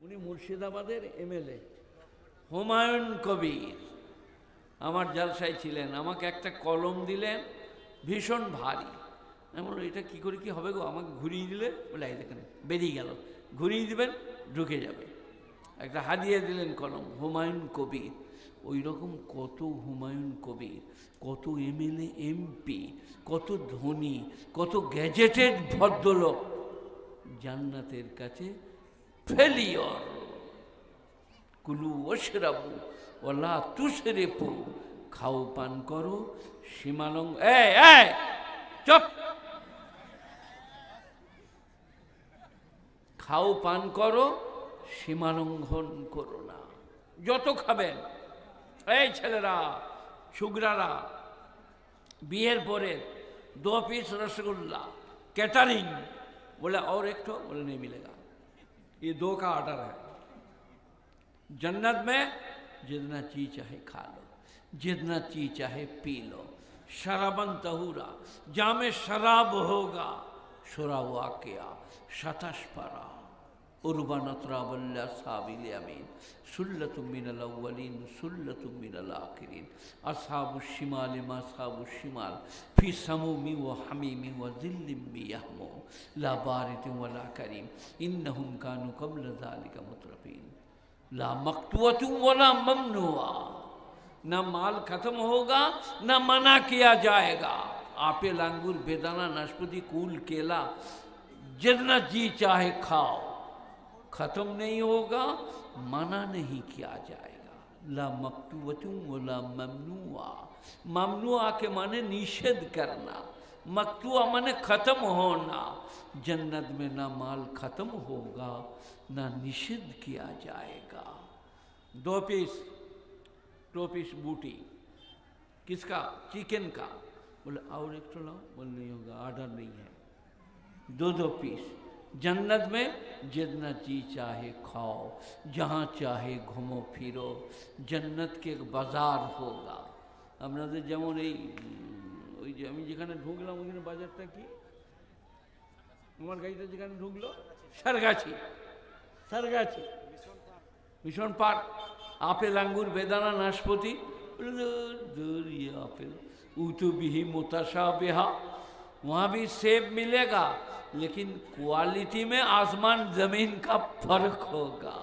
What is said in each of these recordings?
উনি মুর্শিদাবাদের এমএলএ হুমায়ুন কবির আমার জালসায় ছিলেন। আমাকে একটা কলম দিলেন, ভীষণ ভারী। আমি বললাম এটা কী করে কী হবে গো? আমাকে ঘুরিয়ে দিলে বলে এই দেখেন বেরিয়ে গেল, ঘুরিয়ে দিবেন ঢুকে যাবে। একটা হাদিয়ে দিলেন কলম, হুমায়ুন কবির। ওই রকম কত হুমায়ুন কবির, কত এমএলএ এমপি, কত ধনী, কত গ্যাজেটেড ভদ্রলোক জান্নাতের কাছে ফেলিওর। কুলু ওশরাবু ওয়ালা তুসরিফু, খাও পান করো সীমালং। চুপ, খাও পান করো সীমালঙ্ঘন করো না। যত খাবেন, এই ছেলেরা ছুগরারা বিয়ের পরে 2 पीस रसगुल्ला कैटरिंग, बोले और एक ठो, बोले नहीं मिलेगा, ये 2 का ऑर्डर है। जन्नत में जितना चीज चाहे खा लो, जितना चीज चाहे पी लो, शराबन तहूरा, जामे शराब होगा, शुरा वाकिया शतस्परा उर्बानतराबल्ला साबिल अमीन सुल्लतुम मिनल अव्वलीन सुल्लतुम मिनल आखिरीन अस्हाबुश शिमाल मा अस्हाबुश शिमाल फी समूमी व हमीमी व ज़िल्लिम यहमूम ला बारिदिन व ला करीम इन्नहुम कानू क़ब्ल ज़ालिका मुतरफीन ला मक़तूअतुन व ला ममनुआ। न माल खत्म होगा न मना किया जाएगा। आपेल अंगूर बेदाना नाशपाती कूल केला जितना जी चाहे खाओ, खत्म नहीं होगा, मना नहीं किया जाएगा। ला मक्तूअतुन वला ममनुआ। ममनुआ के माने निषेध करना, मक्तुआ माने खत्म होना। जन्नत में ना माल खत्म होगा ना निषेध किया जाएगा। 2 पीस बूटी, किसका? चिकन का। बोले और एक तो लाओ, बोले नहीं होगा, ऑर्डर नहीं है। 2 पीस। जन्नत में जितना जी चाहे खाओ, जहाँ चाहे घूमो फिरो, जन्नत के बाजार होगा। আপনাদের যেমন এই ওই যে আমি যেখানে ঢুকলাম ওইখানে বাজারটা কি, আমার গাড়িটা যেখানে ঢুকলো সারগাছি মিশন পার্ক। আপেল আঙ্গুর বেদানা नाशपाती, दूर ये आपेल ऊतु बिही मुताशाबिहा, वहाँ भी सेब मिलेगा लेकिन क्वालिटी में आसमान जमीन का फर्क होगा।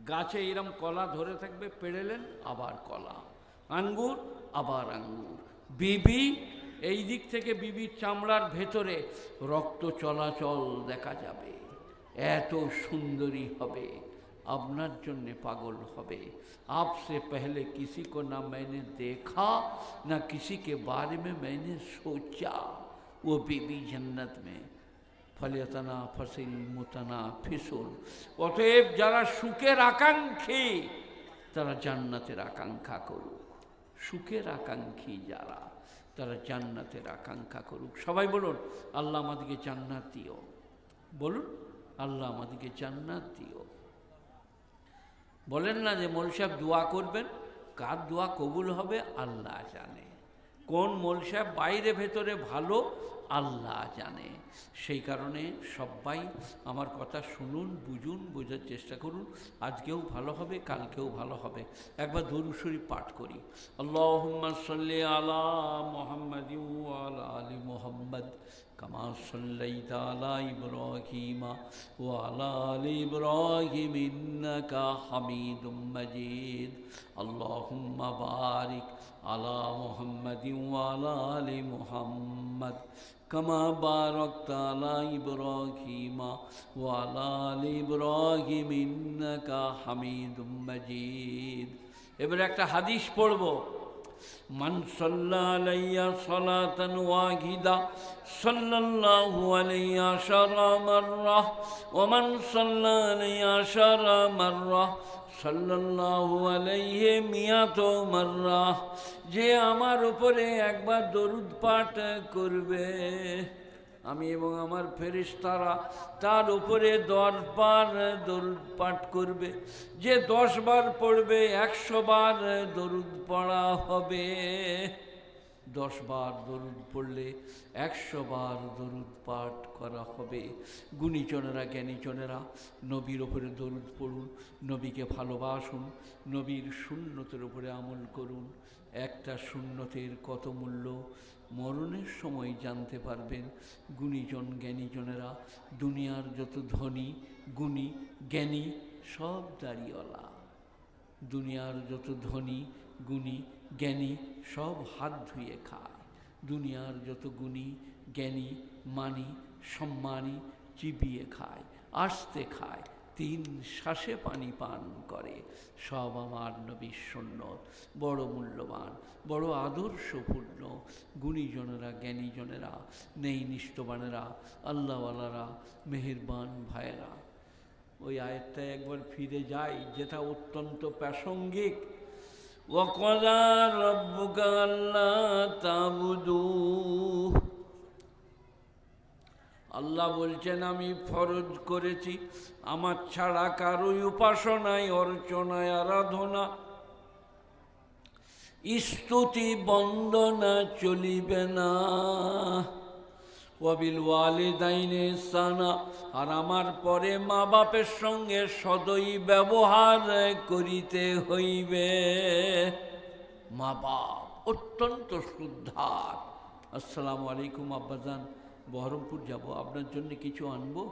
गाचे एरम कला धरे থাকবে, পেড়েলেন আবার কলা, আঙ্গুর আবার আঙ্গুর। বিবি এই দিক থেকে বিবির চামড়ার ভেতরে রক্ত চলাচল দেখা যাবে। এত সুন্দরী হবে, আপনার জন্য पागल হবে। आपसे पहले किसी को ना मैंने देखा ना किसी के बारे में मैंने सोचा। वो बीबी जन्नत में फलियतना फसिल मुतना फिसुल। অতএব যারা সুখের আকাঙ্ক্ষী তারা জান্নাতের আকাঙ্ক্ষা করুক। সুখের আকাঙ্ক্ষী যারা তারা জান্নাতের আকাঙ্ক্ষা করুক। সবাই বলুন আল্লাহ আমাদেরকে জান্নাত দিও। বলুন আল্লাহ আমাদেরকে জান্নাত দিও। বলেন না যে মৌল সাহেব দোয়া করবেন, কার দোয়া কবুল হবে আল্লাহ জানে। কোন মৌল সাহেব বাইরে ভেতরে ভালো আল্লাহ জানে। সেই কারণে সবাই আমার কথা শুনুন, বুঝুন, বোঝার চেষ্টা করুন। আজকেও ভালো হবে, কালকেও ভালো হবে। একবার দরুদ শরীফ পাঠ করি। আল্লাহুম্মা সাল্লি আলা মুহাম্মাদিন ওয়া আলা আলি মুহাম্মাদ কামা সাল্লাইতা আলা ইব্রাহিম ওয়া আলা আলি ইব্রাহিম ইন্নাকা হামিদুম মাজিদ। আল্লাহুম্মা বারিক আলা মুহাম্মাদিন ওয়া আলা আলি মুহাম্মাদ কামা বারাকতা আলা ইব্রাহিম ওয়া আলা আলি ইব্রাহিম ইন্নাকা হামিদুম মাজিদ। এবারে একটা হাদিস পড়ব। মান সাল্লা আলাইয়া সালাতান ওয়াহিদা সাল্লাল্লাহু আলাইহি আশারা মাররা ওয়া মান সাল্লা আলাইহি আশারা মাররা সাল্লাল্লাহু আলাইহি মিয়াতো মাররা। যে আমার উপরে একবার দরুদ পাঠ করবে, আমি এবং আমার ফেরেশতারা তার উপরে 10 বার দরুদ পাঠ করবে। যে 10 বার পড়বে 100 বার দরুদ পড়া হবে। 10 বার দরুদ পড়লে 100 বার দরুদ পাঠ করা হবে। গুণীজনেরা, জ্ঞানীজনেরা, নবীর ওপরে দরুদ পড়ুন, নবীকে ভালোবাসুন, নবীর সুন্নতের উপরে আমল করুন। একটা সুন্নতের কত মূল্য মরণের সময় জানতে পারবেন। গুণীজন, জ্ঞানীজনেরা, দুনিয়ার যত ধনী, গুণী, জ্ঞানী সব দাড়িওয়ালা। দুনিয়ার যত ধনী, গুণী, জ্ঞানী সব হাত ধুয়ে খায়। দুনিয়ার যত গুণী, জ্ঞানী, মানি, সম্মানী চিবিয়ে খায়, আস্তে খায়, 3 শ্বাসে পানি পান করে। সব আমার নবীর সুন্নত, বড় মূল্যবান, বড় আদর্শপূর্ণ। গুণীজনেরা, জ্ঞানীজনেরা, নেই নিষ্ঠবানেরা, আল্লাহওয়ালারা, মেহেরবান ভাইয়েরা, ওই আয়াতটায় একবার ফিরে যাই, যেটা অত্যন্ত প্রাসঙ্গিক। ওয়াকাযা রাব্বুকা আল্লা তা'বুদু, আল্লাহ বলছেন আমি ফরজ করেছি আমার ছাড়া কারোই উপাসনায়, অর্চনায়, আরাধনা, স্তুতি, বন্দনা চলিবে না। ওয়াবিল ওয়ালিদাইনি ইহসানা, আর আমার পরে মা বাপের সঙ্গে সদয় ব্যবহার করিতে হইবে। মা বাপ অত্যন্ত শ্রদ্ধার। আসসালামু আলাইকুম আব্বাজান, বহরমপুর যাব, আপনার জন্য কিছু আনবো,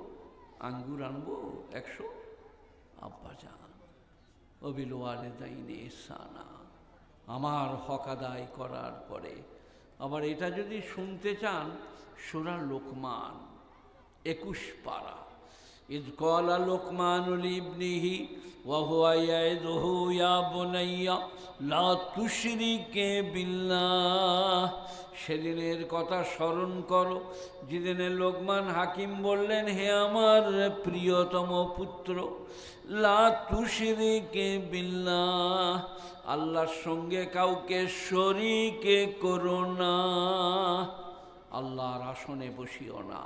আঙ্গুর আনবো 100। আব্বাজান, ওয়াবিল ওয়ালিদাইনি ইহসানা, আমার হক আদায় করার পরে। আবার এটা যদি শুনতে চান, সূরা লোকমান 21 পারা। ইয ক্বালা লোকমানু লিবনিহি ওয়া হুয়া ইয়াইযুহু ইয়া বুনাইয়া লা তুশরিক বিল্লাহ। সেদিনের কথা স্মরণ করো, যেদিনে লোকমান হাকিম বললেন, হে আমার প্রিয়তম পুত্র, লা তুশরিক বিল্লাহ, আল্লাহর সঙ্গে কাউকে শরীক করো না। আল্লাহর আসনে বসিও না,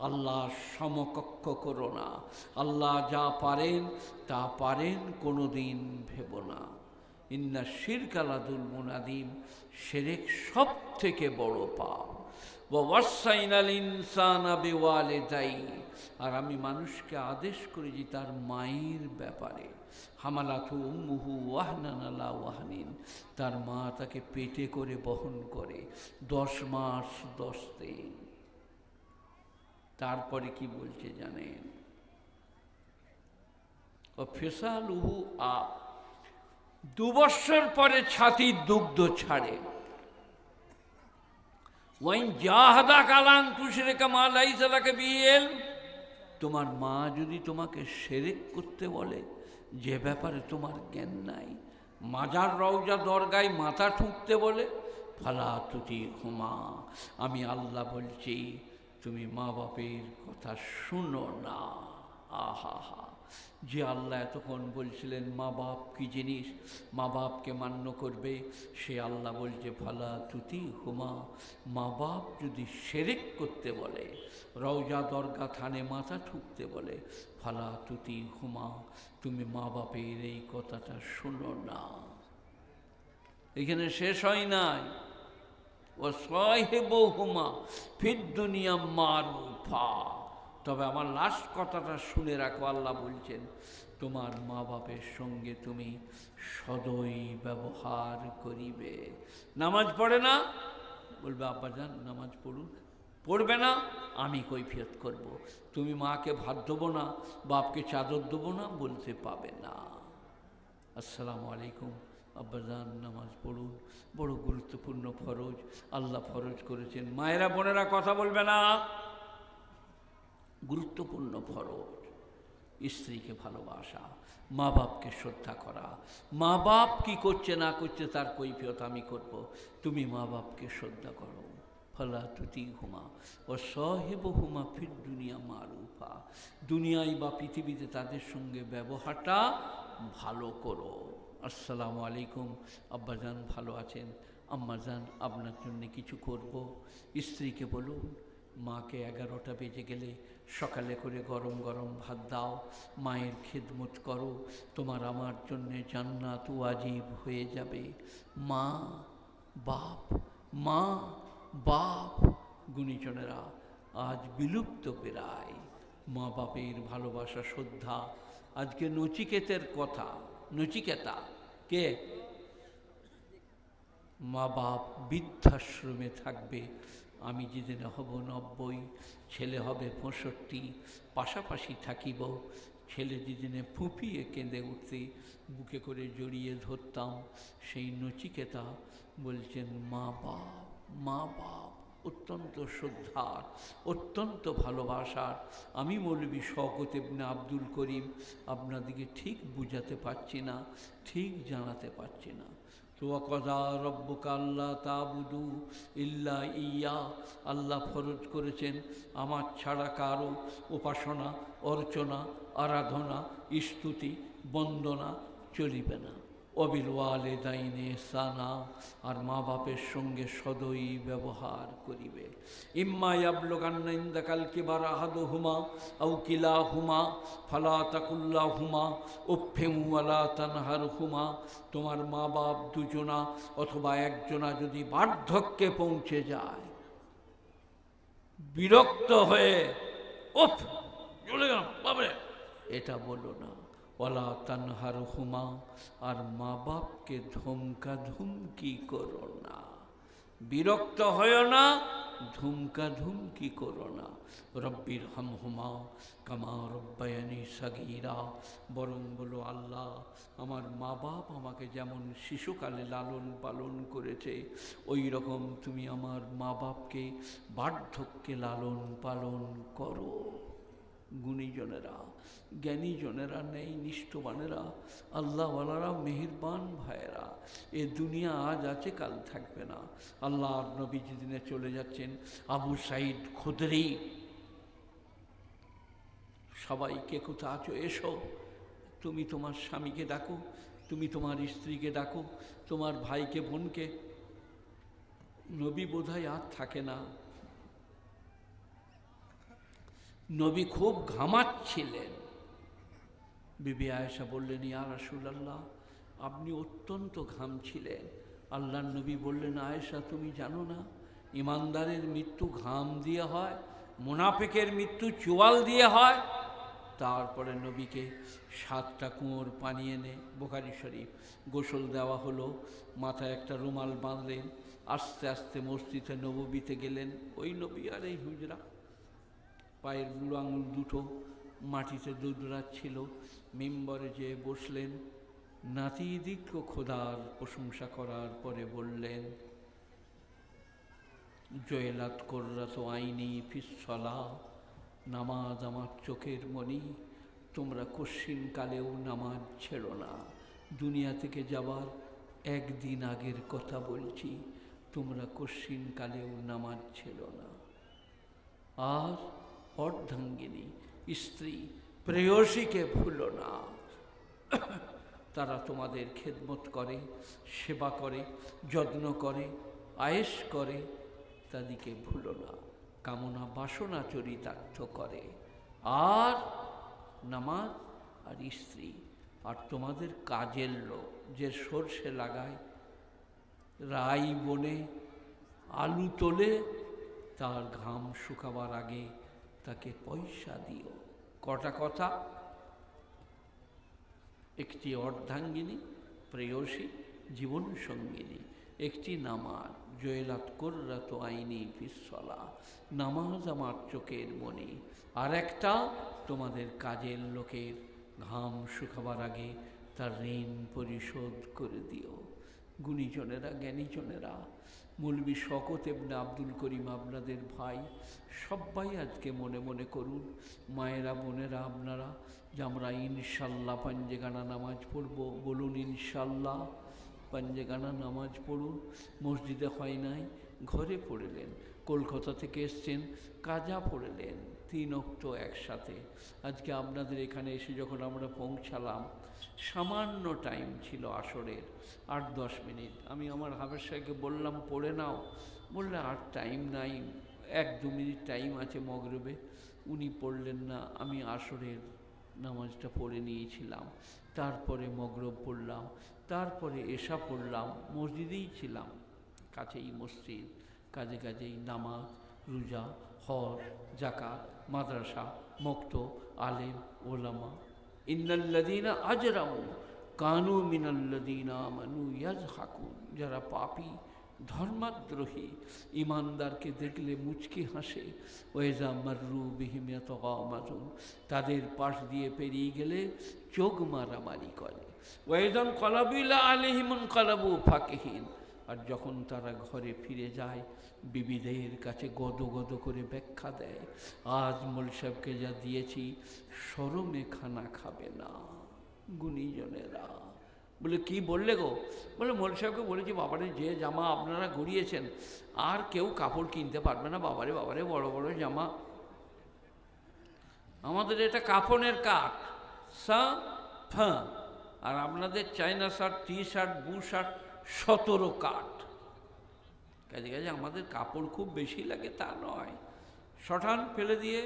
আল্লাহর সমকক্ষ করো না। আল্লাহ যা পারেন তা পারেন, কোনো দিন ভেব না। ইন্না শিরকা লাযুলমুন আযীম, শিরক সব থেকে বড় পাপ। ওয়া ওয়াসাইনাল ইনসানা বিওয়ালিদাইহি, আর আমি মানুষকে আদেশ করেছি তার মায়ের ব্যাপারে। হামালাতু উম্মুহু ওয়াহনান আলা ওয়াহনিন, তার মা তাকে পেটে করে বহন করে 10 মাস 10 দিন। তারপরে কি বলছে জানেন? ও ফিসালুহু 2 বছর পরে ছাতির দুগ্ধ ছাড়ে। ওয়াইন জাহাদাকা আলা আন তুশরিকা মা লাইসা লাকা বিহি ইলম, তোমার মা যদি তোমাকে শিরক করতে বলে যে ব্যাপারে তোমার জ্ঞান নাই, মাজার রওজা দরগায় মাথা ঠুকতে বলে, ফালা তুতিহুমা, আমি আল্লাহ বলছি তুমি মা বাপের কথা শুনো না। আহা হা, যে আল্লাহ এতক্ষণ বলছিলেন মা বাপ কি জিনিস, মা বাপকে মান্য করবে, সে আল্লাহ বলছে ফালা তুতিহুমা, মা বাপ যদি শিরক করতে বলে, রওজা দরগা থানে মাথা ঠুকতে বলে, ফালা তুতিহুমা, তুমি মা বাপের এই কথাটা শুনো না। এখানে শেষ হয় নাই, ও সাহিবুহুমা ফিদ দুনিয়া মারুফা, তবে আমার লাস্ট কথাটা শুনে রাখো, আল্লাহ বলছেন তোমার মা বাপের সঙ্গে তুমি সদয় ব্যবহার করিবে। নামাজ পড়ে না, বলবে আব্বাজান নামাজ পড়ুন, পড়বে না, আমি কৈফিয়ত করব। তুমি মাকে ভাত দেবো না, বাপকে চাদর দেবো না, বলতে পাবে না। আসসালামু আলাইকুম আব্বাজান, নামাজ পড়ুন, বড় গুরুত্বপূর্ণ ফরজ, আল্লাহ ফরজ করেছেন। মায়েরা বোনেরা কথা বলবে না, গুরুত্বপূর্ণ ফরজ। স্ত্রীকে ভালোবাসা, মা বাপকে শ্রদ্ধা করা। মা বাপ কি করছে না করছে তার কৈফিয়ত আমি করব, তুমি মা বাপকে শ্রদ্ধা করো। ফালা তুতিহুমা ও সাহিবুহুমা ফিদ দুনিয়া মারুফা, দুনিয়ায় বা পৃথিবীতে তাদের সঙ্গে ব্যবহারটা ভালো করো। আসসালামু আলাইকুম আব্বাজান, ভালো আছেন? আম্মাজান আপনার জন্য কিছু করব। স্ত্রীকে বলুন, মাকে 11টা বেজে গেলে সকালে করে গরম গরম ভাত দাও, মায়ের খিদমত করো, তোমার আমার জন্যে জান্নাত ওয়াজিব হয়ে যাবে। মা বাপ মা বাপ গুণীজনেরা আজ বিলুপ্ত প্রায়। মা বাপের ভালোবাসা শ্রদ্ধা। আজকে নচিকেতের কথা, নচিকেতা কে? মা বাপ বৃদ্ধাশ্রমে থাকবে, আমি যেদিন হব 90, ছেলে হবে 65, পাশাপাশি থাকিব। ছেলে যেদিনে ফুঁপিয়ে কেঁদে উঠতে বুকে করে জড়িয়ে ধরতাম, সেই নচিকেতা বলছেন মা বাপ, মা বাপ অত্যন্ত শ্রদ্ধার, অত্যন্ত ভালোবাসার। আমি মৌলভী শওকত ইবনে আব্দুল করিম আপনাদিকে ঠিক বুঝাতে পারছি না, ঠিক জানাতে পারছি না। তো ওয়াকাযা রব্বুকা আল্লা তা'বুদু ইল্লা ইয়্যা, আল্লাহ ফরজ করেছেন আমার ছাড়া কারো উপাসনা, অর্চনা, আরাধনা, স্তুতি, বন্দনা চলিবে না। ওয়াবিল ওয়ালিদাইনি ইহসানা, আর মা বাপের সঙ্গে সদয় ব্যবহার করিবে। ইম্মা ইয়াবলুগান্না ইনদাকাল কিবারা আহাদুহুমা আও কিলাহুমা ফালা তাকুল লাহুমা উফফিন ওয়ালা তানহারহুমা, তোমার মা বাপ দুজনা অথবা একজনা যদি বার্ধক্যে পৌঁছে যায়, বিরক্ত হয়ে উফ চলে গেলাম বাবারে, এটা বলো না। ওয়ালা তানহারহুমা, আর মা বাপকে ধমকা ধুমকি করো না, বিরক্ত হয় না, ধুমকা ধুমকি করো না। রব্বির হামহুমা কামা রব্বায়ানি সাগীরা, বরং বলো আল্লাহ আমার মা বাপ আমাকে যেমন শিশুকালে লালন পালন করেছে, ওই রকম তুমি আমার মা বাপকে বার্ধক্যে লালন পালন করো। গুণীজনেরা, জ্ঞানীজনেরা, নেই নিষ্ঠবানেরা, আল্লাহওয়ালারা, মেহেরবান ভাইয়েরা, এ দুনিয়া আজ আছে কাল থাকবে না। আল্লাহর নবী যেদিনে চলে যাচ্ছেন, আবু সাঈদ খুদরি সবাইকে কোথা আছো এসো, তুমি তোমার স্বামীকে ডাকো, তুমি তোমার স্ত্রীকে ডাকো, তোমার ভাইকে বোনকে। নবী বোধহয় আর থাকে না, নবী খুব ঘামাচ্ছিলেন। বিবি আয়েশা বললেন ইয়া রাসূলুল্লাহ, আপনি অত্যন্ত ঘামছিলেন। আল্লাহর নবী বললেন আয়েশা তুমি জানো না ইমানদারের মৃত্যু ঘাম দিয়ে হয়, মুনাফিকের মৃত্যু চোয়াল দিয়ে হয়। তারপরে নবীকে 7টা কুয়োর পানি এনে বুখারী শরীফ গোসল দেওয়া হলো, মাথায় একটা রুমাল বাঁধলেন, আস্তে আস্তে মসজিদে নববীতে গেলেন। ওই নবী আর এই হুজরা, পায়ের বুড়ো আঙুল দুটো মাটিতে দুধরাচ্ছিল, মিম্বরে যেয়ে বসলেন। নাতিদিক্য খোদার প্রশংসা করার পরে বললেন জয়লাত কুররাত আইনি ফিস-সালাহ, নামাজ আমার চোখের মণি, তোমরা কশ্চিনকালেও নামাজ ছেড়ো না। দুনিয়া থেকে যাবার একদিন আগের কথা বলছি, তোমরা কশ্চিনকালেও নামাজ ছেড়ো না। আর অর্ধাঙ্গিনী স্ত্রী প্রেয়সীকে ভুলো না, তারা তোমাদের খেদমত করে, সেবা করে, যত্ন করে, আয়েশ করে, তাদেরকে ভুলো না। কামনা বাসনা চরিতার্থ করে। আর নামাজ আর স্ত্রী আর তোমাদের কাজের লোক, যে সর্ষে লাগায়, রাই বনে, আলু তোলে, তার ঘাম শুকাবার আগে তাকে পয়সা দিও। কটা কথা, একটি অর্ধাঙ্গিনী প্রেয়সী জীবন সঙ্গিনী, একটি নামাজ জয়লাত কুররাত আইনি ফিস-সালাহ, নামাজ আমার চোখের মণি, আর একটা তোমাদের কাজের লোকের ঘাম শুকাবার আগে তার ঋণ পরিশোধ করে দিও। গুণীজনেরা, জ্ঞানীজনেরা, মৌলভী শওকত ইবনে আব্দুল করিম আপনাদের ভাই, সবাই আজকে মনে মনে করুন, মায়েরা বোনেরা আপনারা, যে আমরা ইনশাল্লাহ পাঞ্জেগানা নামাজ পড়ব, বলুন ইনশাল্লাহ পাঞ্জেগানা নামাজ পড়ুন। মসজিদে হয় নাই, ঘরে পড়লেন, কলকাতা থেকে এসছেন, কাজা পড়লেন, 3 ওয়াক্ত একসাথে। আজকে আপনাদের এখানে এসে যখন আমরা পৌঁছালাম, সামান্য টাইম ছিল আসরের, 8-10 মিনিট। আমি আমার হাফেজ সাহেবকে বললাম পড়ে নাও, বললে আর টাইম নাই, 1-2 মিনিট টাইম আছে মগরিবে। উনি পড়লেন না, আমি আসরের নামাজটা পড়ে নিয়েছিলাম, তারপরে মগরিব পড়লাম, তারপরে এশা পড়লাম, মসজিদেই ছিলাম। কাছেই মসজিদ, কাজে কাজেই নামাজ, রোজা, হজ, যাকাত, মাদ্রাসা, মক্তব, আলেম, ওলামা। ইন্নাল্লাযীনা আজরামু কানু মিনাল্লাযীনা আমানু ইয়াজহাকুন। যারা পাপী, ধর্মাদ্রোহী, ইমানদারকে দেখলে মুচকি হাসে। ওয়াইযা মাররু বিহিম ইয়াতাগামাজুন। তাদের পাশ দিয়ে পেরিয়ে গেলে চোখ মারামারি করে। ওয়াইযা ইনকালাবু ইলা আহলিহিম ইনকালাবু ফাকিহিন। আর যখন তারা ঘরে ফিরে যায়, বিবিদের কাছে গদ গদ করে ব্যাখ্যা দেয়, আজ মোল সাহেবকে যা দিয়েছি শরমে খানা খাবে না। গুণীজনেরা বলে, কি বললে গো? বলে, মোল সাহেবকে বলেছি, বাবারে যে জামা আপনারা গড়িয়েছেন আর কেউ কাপড় কিনতে পারবে না। বাবারে বাবারে, বড় বড় জামা, আমাদের এটা কাফনের কাঠ আর আপনাদের চাইনা শার্ট, টি শার্ট, বু শার্ট 17 কাঠ। কাজে কাজে আমাদের কাপড় খুব বেশি লাগে তা নয়। শটান ফেলে দিয়ে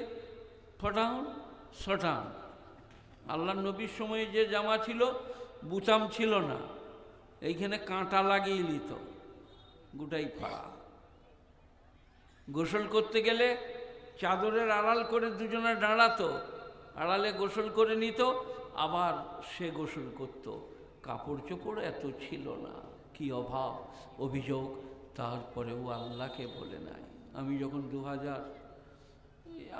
ফটান শটান। আল্লাহ নবীর সময়ে যে জামা ছিল বুতাম ছিল না, এইখানে কাঁটা লাগিয়ে নিত, গোটাই ফাড়া। গোসল করতে গেলে চাদরের আড়াল করে দুজনে দাঁড়াতো, আড়ালে গোসল করে নিত, আবার সে গোসল করত। কাপড় চোপড় এত ছিল না, কি অভাব, অভিযোগ। তারপরেও আল্লাহকে বলে নাই। আমি যখন 2000,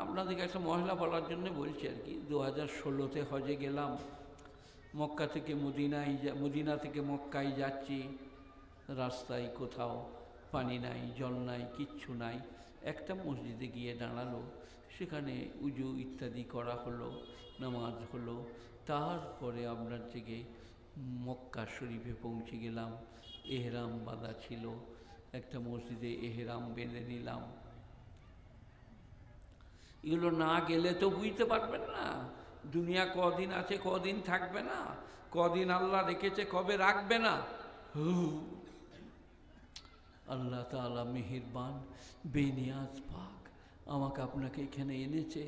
আপনাদেরকে একটা মহিলা বলার জন্য বলছি আর কি, 2016-তে হজে গেলাম। মক্কা থেকে মদিনা থেকে মক্কায় যাচ্ছি, রাস্তায় কোথাও পানি নাই, জল নাই, কিচ্ছু নাই। একটা মসজিদে গিয়ে দাঁড়ালো, সেখানে উজু ইত্যাদি করা হলো, নামাজ হলো। তারপরে আপনার থেকে মক্কা শরীফে পৌঁছে গেলাম। এহরাম বাঁধা ছিল, একটা মসজিদে এহরাম বেঁধে নিলাম। এগুলো না গেলে তো বুঝতে পারবেন না দুনিয়া কদিন আছে, কদিন থাকবে না, কদিন আল্লাহ রেখেছে, কবে রাখবে না। আল্লাহ তাআলা মেহেরবান, বেনিয়াজ পাক, আমাকে আপনাকে এখানে এনেছে,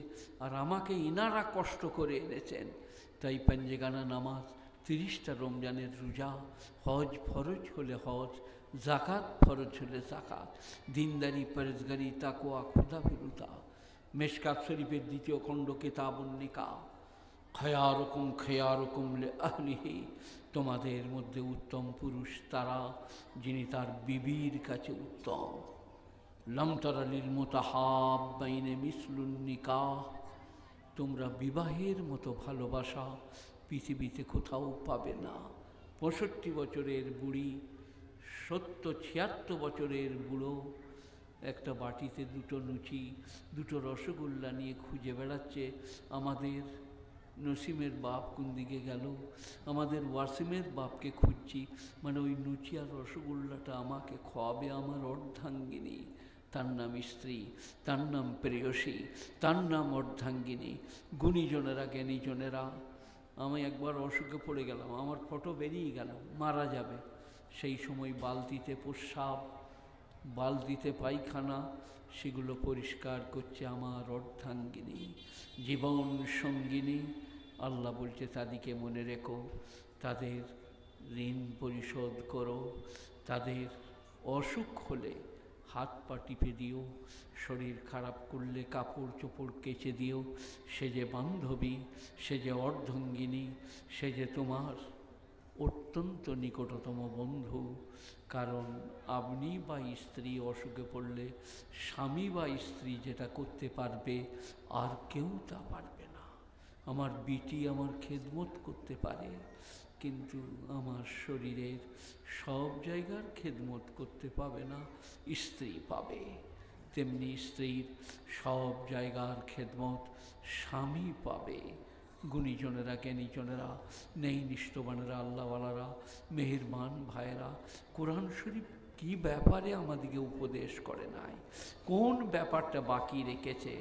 আর আমাকে ইনারা কষ্ট করে এনেছেন। তাই পাঞ্জেগানা নামাজ, 30টা রমজানের রোজা, হজ ফরজ হলে হজ, জাকাত ফরজ হলে জাকাত, দিনদারি, পরেজগারি, তাকওয়া, খুদাভীরুতা। মেশকাত শরীফের 2য় খণ্ড কিতাবুন নিকাহ, খয়ারুকুম লি আহলিহি। তোমাদের মধ্যে উত্তম পুরুষ তারা যিনি তার বিবির কাছে উত্তম। লাম তারা লিল মুতাহাব্বাইনে মিসলুন নিকাহ। তোমরা বিবাহের মতো ভালোবাসা পৃথিবীতে কোথাও পাবে না। 65 বছরের বুড়ি, 76 বছরের বুড়ো একটা বাটিতে 2টো লুচি, 2টো রসগোল্লা নিয়ে খুঁজে বেড়াচ্ছে। আমাদের নসিমের বাপ কোন দিকে গেল, আমাদের ওয়াসিমের বাপকে খুঁজছি, মানে ওই লুচি আর রসগোল্লাটা আমাকে খাওয়াবে আমার অর্ধাঙ্গিনী। তার নাম স্ত্রী, তার নাম প্রেয়সী, তার নাম অর্ধাঙ্গিনী। গুণীজনেরা, জ্ঞানীজনেরা, আমি একবার অসুখে পড়ে গেলাম, আমার ফটো বেরিয়ে গেল, মারা যাবে। সেই সময় বালতিতে প্রস্রাব, বালতিতে পায়খানা, সেগুলো পরিষ্কার করছে আমার অর্ধাঙ্গিনী, জীবন সঙ্গিনী। আল্লাহ বলছে তাদেরকে মনে রেখো, তাদের ঋণ পরিশোধ করো, তাদের অসুখ হলে হাত পা টিপে দিও, শরীর খারাপ করলে কাপড় চোপড় কেচে দিও। সে যে বান্ধবী, সে যে অর্ধাঙ্গিনী, সে যে তোমার অত্যন্ত নিকটতম বন্ধু। কারণ আপনি বা স্ত্রী অসুখে পড়লে স্বামী বা স্ত্রী যেটা করতে পারবে আর কেউ তা পারবে না। আমার বিটি আমার খেদমত করতে পারে, কিন্তু আমার শরীরের সব জায়গার খেদমত করতে পাবে না, স্ত্রী পাবে। তেমনি স্ত্রীর সব জায়গার খেদমত স্বামী পাবে। গুণীজনেরা, জ্ঞানীজনেরা, নেই নিষ্ঠবানেরা, আল্লাহওয়ালারা, মেহেরবান ভাইয়েরা, কোরআন শরীফ কি ব্যাপারে আমাদেরকে উপদেশ করে নাই, কোন ব্যাপারটা বাকি রেখেছে?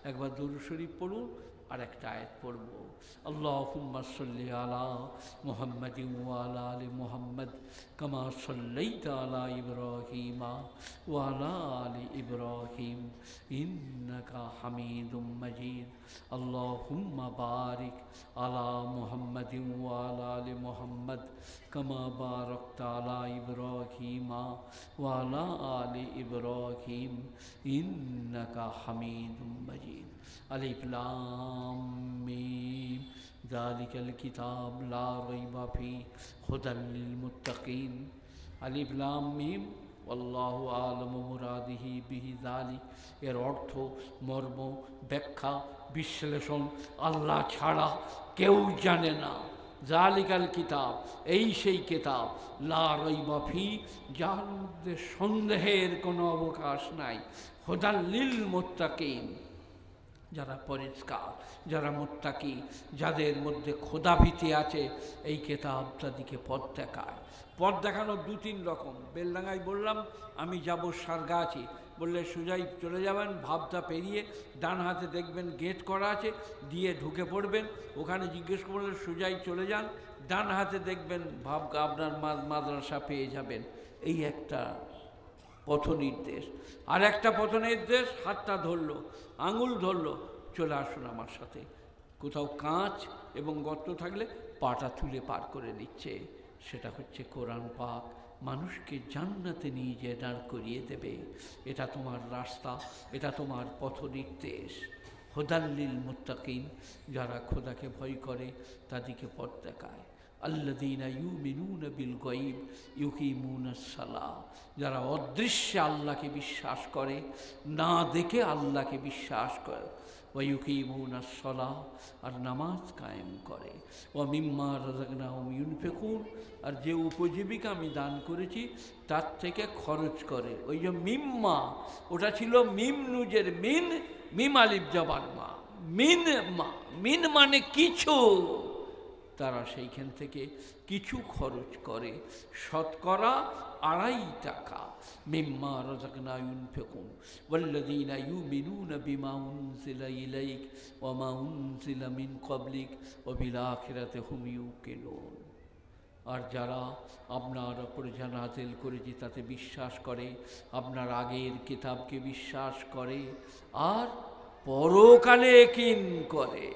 একবার দুরূদ শরীফ পড়ুন, আর একটা আয়াত পড়ব। আল্লাহুম্মা সাল্লি আলা মুহাম্মাদিন ওয়া আলা আলি মুহাম্মাদ কামা সাল্লাইতা আলা ইব্রাহিমা ওয়া আলা আলি ইব্রাহিম ইন্নাকা হামিদুম মাজিদ। আল্লাহুম্মা বারিক আলা মুহাম্মাদিন ওয়া আলা আলি মুহাম্মাদ কামা বারাকতা আলা ইব্রাহিমা ওয়া আলা আলি ইব্রাহিম ইন্নাকা হামিদুম মাজিদ। আলিফ লাম মিম যালিকাল কিতাব লা রাইবা ফিহি হুদাল লিল মুত্তাকিন। আলিফ লাম মিম আল্লাহু আ'লামু মুরাদিহি বিহি যালিক। এর অর্থ, মর্ম, ব্যাখ্যা, বিশ্লেষণ আল্লাহ ছাড়া কেউ জানে না। যালিকাল কিতাব, এই সেই কিতাব, লা রাইবা ফিহি, যার মধ্যে সন্দেহের কোনো অবকাশ নাই, হুদাল লিল মুত্তাকিন, যারা পরিষ্কার, যারা মুত্তাকি, যাদের মধ্যে খোদাভীতি আছে, এই কিতাব তাদেরকে পথ দেখায়। পথ দেখানো দু তিন রকম। বেলডাঙ্গায় বললাম আমি যাব সারগাছি, বললে সোজাই চলে যাবেন, ভাবটা পেরিয়ে ডান হাতে দেখবেন গেট করা আছে, দিয়ে ঢুকে পড়বেন। ওখানে জিজ্ঞেস করলে সোজাই চলে যান, ডান হাতে দেখবেন ভাব আপনার মাদ্রাসা পেয়ে যাবেন। এই একটা পথ নির্দেশ। আর একটা পথ নির্দেশ, হাতটা ধরলো, আঙুল ধরলো, চলে আসুন আমার সাথে। কোথাও কাঁচ এবং গর্ত থাকলে পাটা তুলে পার করে দিচ্ছে। সেটা হচ্ছে কোরআন পাক, মানুষকে জান্নাতে নিয়ে যেয়ে দাঁড় করিয়ে দেবে। এটা তোমার রাস্তা, এটা তোমার পথ নির্দেশ। হুদাল লিল মুত্তাকিন, যারা খোদাকে ভয় করে তাদেরকে পথ দেখায়। আল্লাযীনা ইউমিনুনা বিল গায়ব ইউকিমুনাস সালাহ, যারা অদৃশ্যে আল্লাহকে বিশ্বাস করে, না দেখে আল্লাহকে বিশ্বাস করে। ওয়া ইউকিমুনাস সালাহ, আর নামাজ কায়েম করে। ওয়া মিম্মা রাযাকনাহুম ইউনফিকুন, আর যে উপজীবিকা আমি দান করেছি তার থেকে খরচ করে। ওই যে মিম্মা, ওটা ছিল মিম নুজের মিন, মিম আলিফ জবর মা, মিন মা, মিন মানে কিছু। তারা সেইখান থেকে কিছু খরচ করে, শতকরা 2.5 টাকা। মিম্মা রাযাকনাহুম ইউনফিকুন ওয়াল্লাযীনা ইউমিনুনা বিমা উনজিলা ইলাইক ওয়া মা উনজিলা মিন ক্বাবলিক ওয়া বিল আখিরাতি হুম ইউকিনুন। আর যারা আপনার উপরে যা নাযিল করেছি তাতে বিশ্বাস করে, আপনার আগের কিতাবকে বিশ্বাস করে, আর পরকালে কিন করে।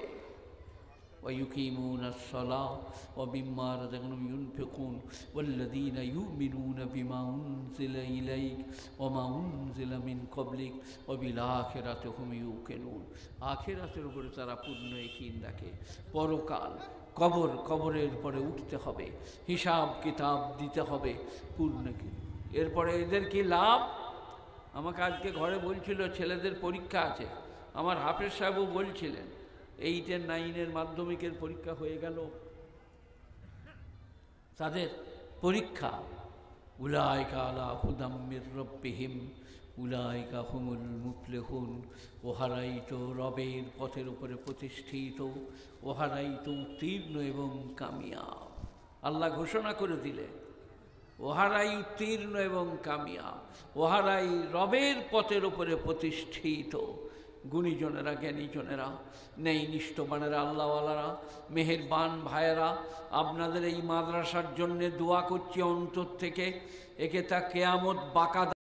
ويقيمون الصلاة ومما رزقناهم ينفقون والذين يؤمنون بما أنزل إليك وما أنزل من قبلك وبالآخرة هم يوقنون। আখিরাতের উপরে তারা পূর্ণ ইয়াকিন রাখে। পরকাল, কবর, কবরের পরে উঠতে হবে, হিসাব কিতাব দিতে হবে, পূর্ণ কি। এরপরে এদের কি লাভ? আমাকে আজকে ঘরে বলছিল ছেলেদের পরীক্ষা আছে, আমার হাফেজ সাহেবও বলছিলেন 8 আর 9 মাধ্যমিকের পরীক্ষা হয়ে গেল, তাদের পরীক্ষা। উলাইকা আলা হুদাম মির রাব্বিহিম উলাইকা হুমুল মুফলিহুন। ওহারাই তো রবের পথের উপরে প্রতিষ্ঠিত, ওহারাই তো উত্তীর্ণ এবং কামিয়াব। আল্লাহ ঘোষণা করে দিলে ওহারাই উত্তীর্ণ এবং কামিয়াব, ওহারাই রবের পথের উপরে প্রতিষ্ঠিত। গুণীজনেরা, জ্ঞানীজনেরা, নেই নিষ্ঠবানেরা, আল্লাহওয়ালারা, মেহেরবান ভাইয়েরা, আপনাদের এই মাদ্রাসার জন্যে দোয়া করছি অন্তর থেকে। একে তা কেয়ামত বাঁকা